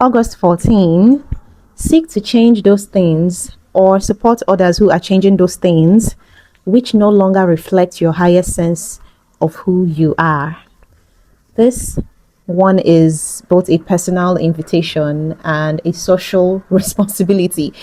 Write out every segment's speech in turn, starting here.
August 14, seek to change those things or support others who are changing those things which no longer reflect your highest sense of who you are. This one is both a personal invitation and a social responsibility.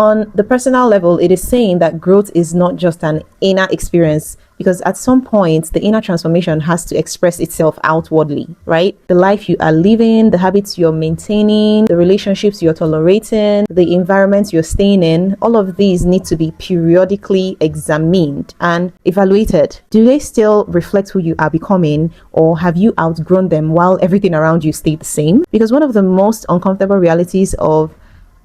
On the personal level, it is saying that growth is not just an inner experience, because at some point the inner transformation has to express itself outwardly, right? The life you are living, the habits you're maintaining, the relationships you're tolerating, the environment you're staying in, all of these need to be periodically examined and evaluated. Do they still reflect who you are becoming, or have you outgrown them while everything around you stayed the same? Because one of the most uncomfortable realities of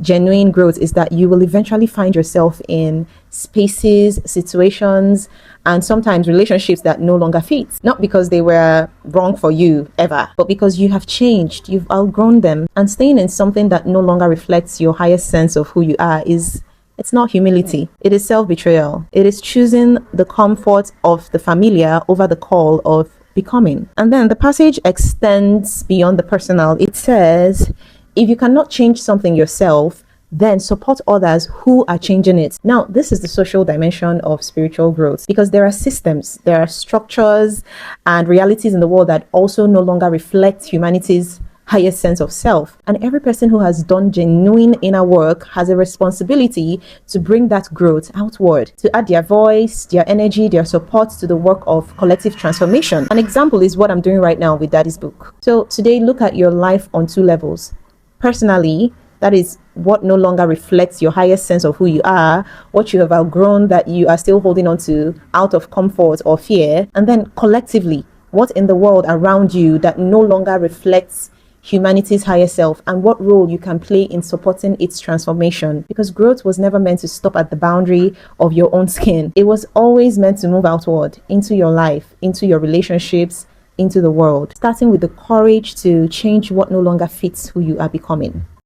genuine growth is that you will eventually find yourself in spaces, situations, and sometimes relationships that no longer fit. Not because they were wrong for you ever, but because you have changed, you've outgrown them. And staying in something that no longer reflects your highest sense of who you are it's not humility. It is self-betrayal. It is choosing the comfort of the familiar over the call of becoming. And then the passage extends beyond the personal. It says, if you cannot change something yourself, then support others who are changing it. Now, this is the social dimension of spiritual growth, because there are systems, there are structures and realities in the world that also no longer reflect humanity's highest sense of self. And every person who has done genuine inner work has a responsibility to bring that growth outward, to add their voice, their energy, their support to the work of collective transformation. An example is what I'm doing right now with Daddy's book. So today, look at your life on two levels. Personally, that is what no longer reflects your highest sense of who you are, what you have outgrown that you are still holding on to out of comfort or fear. And then collectively, what in the world around you that no longer reflects humanity's higher self, and what role you can play in supporting its transformation. Because growth was never meant to stop at the boundary of your own skin. It was always meant to move outward into your life, into your relationships, into the world, starting with the courage to change what no longer fits who you are becoming.